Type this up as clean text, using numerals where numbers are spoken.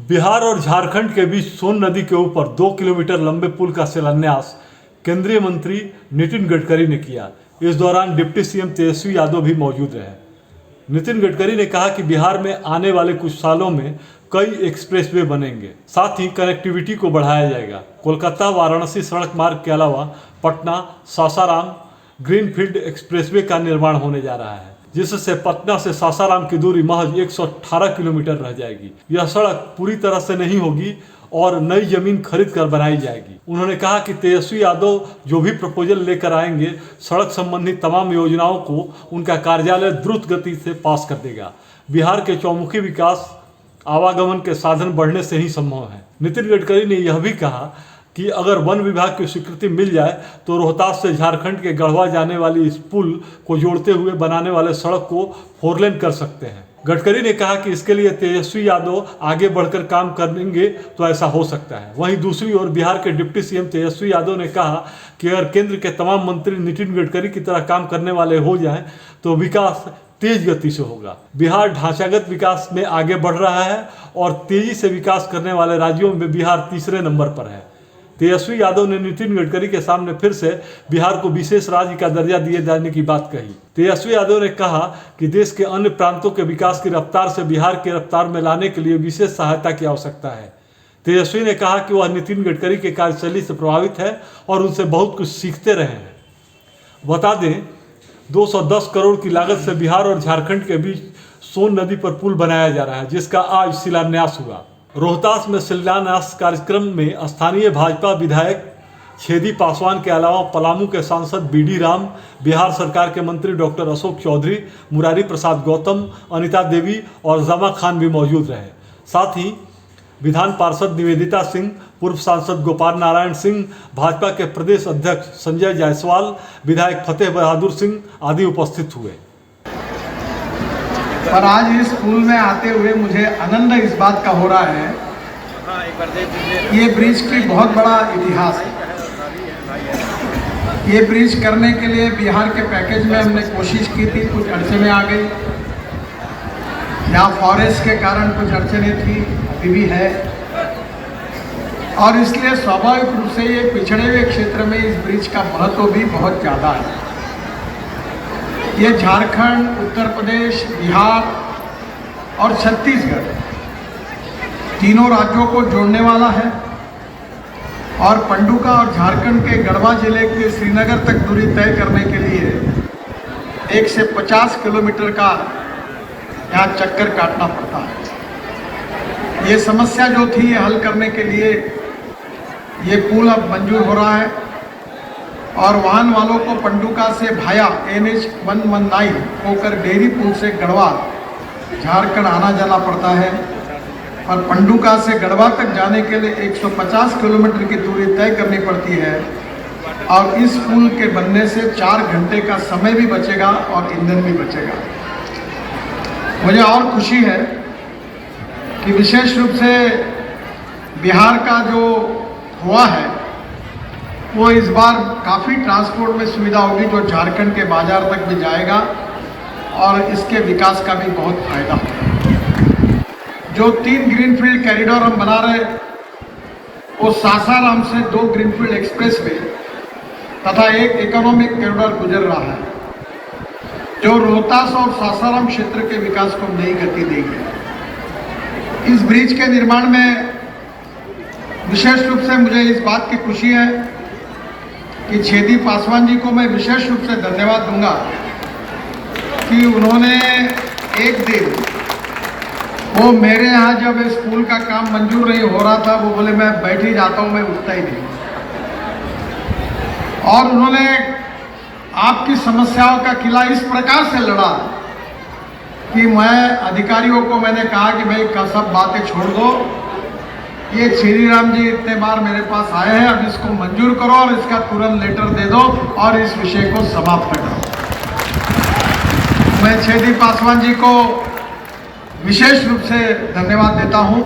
बिहार और झारखंड के बीच सोन नदी के ऊपर 2 किलोमीटर लंबे पुल का शिलान्यास केंद्रीय मंत्री नितिन गडकरी ने किया। इस दौरान डिप्टी सीएम तेजस्वी यादव भी मौजूद रहे। नितिन गडकरी ने कहा कि बिहार में आने वाले कुछ सालों में कई एक्सप्रेसवे बनेंगे, साथ ही कनेक्टिविटी को बढ़ाया जाएगा। कोलकाता वाराणसी सड़क मार्ग के अलावा पटना सासाराम ग्रीनफील्ड एक्सप्रेसवे का निर्माण होने जा रहा है, जिससे पटना से सासाराम की दूरी महज 118 किलोमीटर रह जाएगी। यह सड़क पूरी तरह से नहीं होगी और नई जमीन खरीद कर बनाई जाएगी। उन्होंने कहा कि तेजस्वी यादव जो भी प्रपोजल लेकर आएंगे, सड़क संबंधी तमाम योजनाओं को उनका कार्यालय द्रुत गति से पास कर देगा। बिहार के चौमुखी विकास आवागमन के साधन बढ़ने से ही संभव है। नितिन गडकरी ने यह भी कहा कि अगर वन विभाग की स्वीकृति मिल जाए तो रोहतास से झारखंड के गढ़वा जाने वाली इस पुल को जोड़ते हुए बनाने वाले सड़क को 4 लेन कर सकते हैं। गडकरी ने कहा कि इसके लिए तेजस्वी यादव आगे बढ़कर काम करेंगे तो ऐसा हो सकता है। वहीं दूसरी ओर बिहार के डिप्टी सीएम तेजस्वी यादव ने कहा कि अगर केंद्र के तमाम मंत्री नितिन गडकरी की तरह काम करने वाले हो जाएं तो विकास तेज गति से होगा। बिहार ढांचागत विकास में आगे बढ़ रहा है और तेजी से विकास करने वाले राज्यों में बिहार तीसरे नंबर पर है। तेजस्वी यादव ने नितिन गडकरी के सामने फिर से बिहार को विशेष राज्य का दर्जा दिए जाने की बात कही। तेजस्वी यादव ने कहा कि देश के अन्य प्रांतों के विकास की रफ्तार से बिहार की रफ्तार में लाने के लिए विशेष सहायता की आवश्यकता है। तेजस्वी ने कहा कि वह नितिन गडकरी के कार्यशैली से प्रभावित है और उनसे बहुत कुछ सीखते रहे हैं। बता दें, 210 करोड़ की लागत से बिहार और झारखंड के बीच सोन नदी पर पुल बनाया जा रहा है, जिसका आज शिलान्यास हुआ। रोहतास में शिलान्यास कार्यक्रम में स्थानीय भाजपा विधायक छेदी पासवान के अलावा पलामू के सांसद बीडी राम, बिहार सरकार के मंत्री डॉक्टर अशोक चौधरी, मुरारी प्रसाद गौतम, अनिता देवी और जमा खान भी मौजूद रहे। साथ ही विधान पार्षद निवेदिता सिंह, पूर्व सांसद गोपाल नारायण सिंह, भाजपा के प्रदेश अध्यक्ष संजय जायसवाल, विधायक फतेह बहादुर सिंह आदि उपस्थित हुए। पर आज इस पुल में आते हुए मुझे आनंद इस बात का हो रहा है, ये ब्रिज की बहुत बड़ा इतिहास है। ये ब्रिज करने के लिए बिहार के पैकेज में हमने कोशिश की थी, कुछ अड़चनें आ गई। यहाँ फॉरेस्ट के कारण कुछ अड़चनें थी, अभी भी है, और इसलिए स्वाभाविक रूप से ये पिछड़े हुए क्षेत्र में इस ब्रिज का महत्व भी बहुत ज़्यादा है। ये झारखंड, उत्तर प्रदेश, बिहार और छत्तीसगढ़ तीनों राज्यों को जोड़ने वाला है और पंडुका और झारखंड के गढ़वा जिले के श्रीनगर तक दूरी तय करने के लिए 1 से 50 किलोमीटर का यहाँ चक्कर काटना पड़ता है। ये समस्या जो थी, ये हल करने के लिए ये पुल अब मंजूर हो रहा है और वाहन वालों को पंडुका से भाया NH 119 होकर डेयरी पुल से गढ़वा झारखंड आना जाना पड़ता है और पंडुका से गढ़वा तक जाने के लिए 150 किलोमीटर की दूरी तय करनी पड़ती है। और इस पुल के बनने से 4 घंटे का समय भी बचेगा और ईंधन भी बचेगा। मुझे और खुशी है कि विशेष रूप से बिहार का जो हुआ है वो इस बार काफ़ी ट्रांसपोर्ट में सुविधा होगी, जो झारखंड के बाजार तक भी जाएगा और इसके विकास का भी बहुत फायदा होगा। जो 3 ग्रीनफील्ड कॉरिडोर हम बना रहे, वो सासाराम से 2 ग्रीनफील्ड एक्सप्रेसवे तथा 1 इकोनॉमिक कॉरिडोर गुजर रहा है, जो रोहतास और सासाराम क्षेत्र के विकास को नई गति देगी। इस ब्रिज के निर्माण में विशेष रूप से मुझे इस बात की खुशी है कि छेदी पासवान जी को मैं विशेष रूप से धन्यवाद दूंगा कि उन्होंने एक दिन, वो मेरे यहाँ जब इस पुल का काम मंजूर नहीं हो रहा था, वो बोले मैं बैठ ही जाता हूँ, मैं उठता ही नहीं। और उन्होंने आपकी समस्याओं का किला इस प्रकार से लड़ा कि मैं अधिकारियों को मैंने कहा कि भाई सब बातें छोड़ दो, ये श्री राम जी इतने बार मेरे पास आए हैं, अब इसको मंजूर करो और इसका तुरंत लेटर दे दो और इस विषय को समाप्त करो। मैं छेदी पासवान जी को विशेष रूप से धन्यवाद देता हूं।